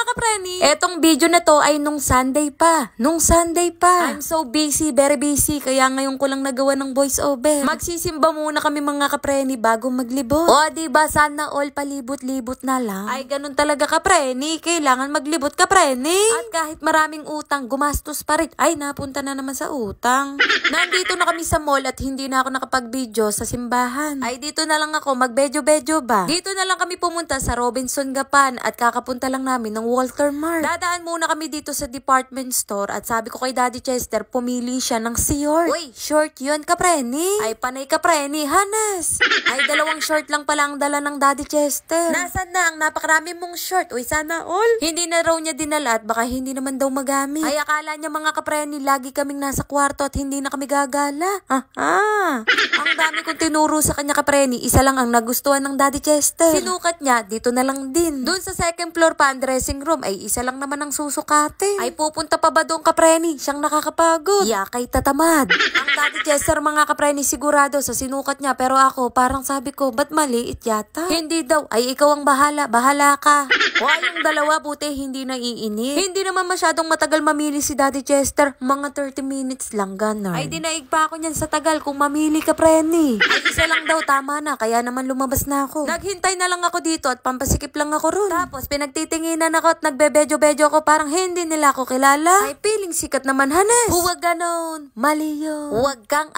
mga kapreni, etong video na to ay nung Sunday pa. I'm so busy, very busy, kaya ngayon ko lang nagawa ng voice over. Magsisimba muna kami mga kapreni bago maglibot. O diba, sana all palibot-libot na lang. Ay ganun talaga kapreni, kailangan maglibot kapreni. At kahit maraming utang, gumastos pa rin. Ay napunta na naman sa utang. Nandito na kami sa mall at hindi na ako nakapag-video sa simbahan. Ay dito na lang ako, mag-bedyo-bedyo ba? Dito na lang kami pumunta sa Robinson Gapan at kakapunta lang namin ng Walter Mart. Dadaan muna kami dito sa department store at sabi ko kay Daddy Chester, pumili siya ng short. Uy, short yun kapreni. Ay panay kapreni, hanas. Ay dalawang short lang pala ang dala ng Daddy Chester. Nasaan na ang napakarami mong short? Uy, sana all. Hindi na raw niya dinala at baka hindi naman daw magamit. Ay akala niya mga kapreni, lagi kaming nasa kwarto at hindi na kami gagala. Ang dami kong tinuro sa kanya kapreni, isa lang ang nagustuhan ng Daddy Chester. Sinukat niya, dito na lang din. Doon sa second floor pa ang dressing room ay isa lang naman ang susukate. Ay pupunta pa ba doon kapreni? Siyang nakakapagod. Kay tatamad. Ang Daddy Chester mga kapreni sigurado sa sinukat niya, pero ako parang sabi ko, ba't maliit yata? Hindi daw, ay ikaw ang bahala ka. O yung dalawa buti hindi na iinit. Hindi naman masyadong matagal mamili si Daddy Chester, mga 30 minutes lang ganun. Ay dinaig pa ako niyan sa tagal kung mamili kapreni. Ay isa lang daw, tama na, kaya naman lumabas na ako. Naghintay na lang ako dito at pampasikip lang ako ron. Tapos pinagtitinginan ako at nagbebedyo-bedyo ako, parang hindi nila ako kilala. Ay piling sikat naman hanes. Huwag ganon, mali yun. Huwag kang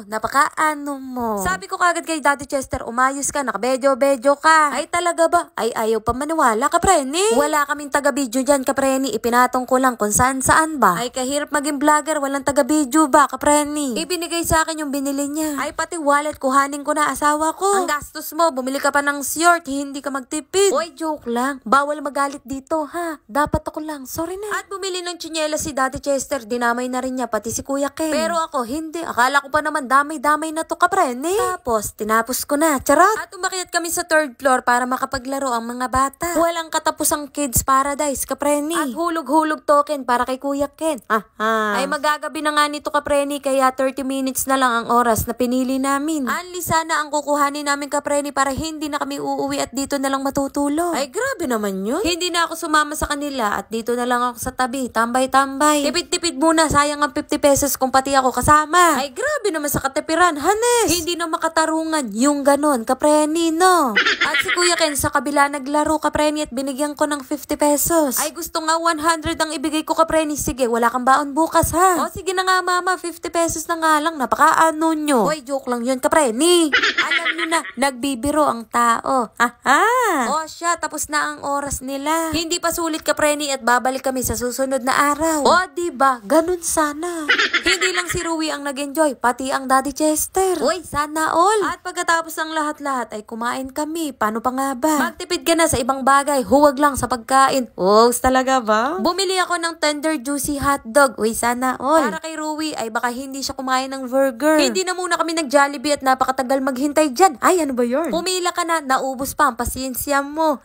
napaka-ano mo. Sabi ko kagad kay Daddy Chester, umayos ka, nakabedyo-bedyo ka. Ay talaga ba? Ay ayaw pa maniwala kapreni. Wala kaming taga-video dyan kapreni, ipinatong ko lang kung saan-saan ba. Ay kahirap maging vlogger, walang taga-video ba kapreni. Ibinigay sa akin yung binili niya. Ay pati wallet, kuhanin ko na asawa ko. Ang gastos mo, bumili ka pa ng short, hindi ka magtipid. Oy, joke lang. Bawal magalit dito ha. Dapat ako lang, sorry na. At bumili ng tsinyela si Daddy Chester, dinamay na rin niya pati si Kuya Ken. Pero ako hindi, akala ko pa naman damay-damay na to kapreni. Tapos tinapos ko na, charot. At umakyat kami sa third floor para makapaglaro ang mga bata. Walang katapusang kids paradise kapreni. At hulog-hulog token para kay Kuya Ken. Ay magagabi na nga nito kapreni, kaya 30 minutes na lang ang oras na pinili namin. Anli sana ang kukuhanin namin kapreni para hindi na kami uuwi at dito na lang matutulog. Ay grabe naman yun. Hindi na ako sumama sa kanila at dito na lang ako sa tabi, tambay-tambay. Tipid-tipid muna, sayang ang 50 pesos kung pati ako kasama. Ay grabe naman sa katipiran, hanes. Hindi na makatarungan yung ganon kapreni, no? At si Kuya Ken sa kabila naglaro kapreni at binigyan ko ng 50 pesos. Ay gusto nga 100 ang ibigay ko kapreni. Sige, wala kang baon bukas ha. O sige na nga mama, 50 pesos na nga lang, napaka-ano nyo. Uy, joke lang yun kapreni. Alam nyo na, nagbibiro ang tao. O siya, tapos na ang oras nila. Hindi pa sulit kapreni at babalik kami sa susunod na araw. O diba, ganun sana. Hindi lang si Rui ang nag-enjoy, pati ang Daddy Chester. Uy, sana all. At pagkatapos ng lahat-lahat ay kumain kami. Paano pa nga ba? Magtipid ka na sa ibang bagay, huwag lang sa pagkain. Oops, talaga ba? Bumili ako ng tender juicy hotdog. Uy, sana all. Para kay Rui ay baka hindi siya kumain ng burger. Hindi na muna kami nag-Jollibee at napakatagal maghintay dyan. Ay, ano ba yun? Pumila ka na, naubos pa ang pasensya mo.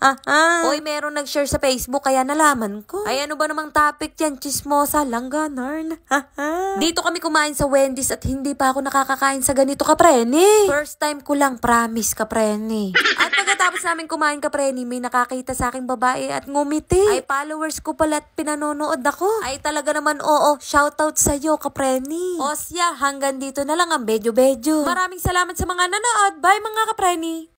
Uy, meron nag-share sa Facebook kaya nalaman ko. Ay, ano ba namang topic yan? Chismosa lang ganun. Dito kami kumain sa Wendy's at hindi pa ako nakakakain sa ganito kapreni. First time ko lang, promise kapreni. At pagkatapos namin kumain kapreni, may nakakita sa aking babae at ngumiti. Ay, followers ko pala at pinanonood ako. Ay, talaga naman oo, shoutout sa'yo kapreni. O siya, hanggang dito na lang ang bedyo-bedyo. Maraming salamat sa mga nanood. Bye mga kapreni.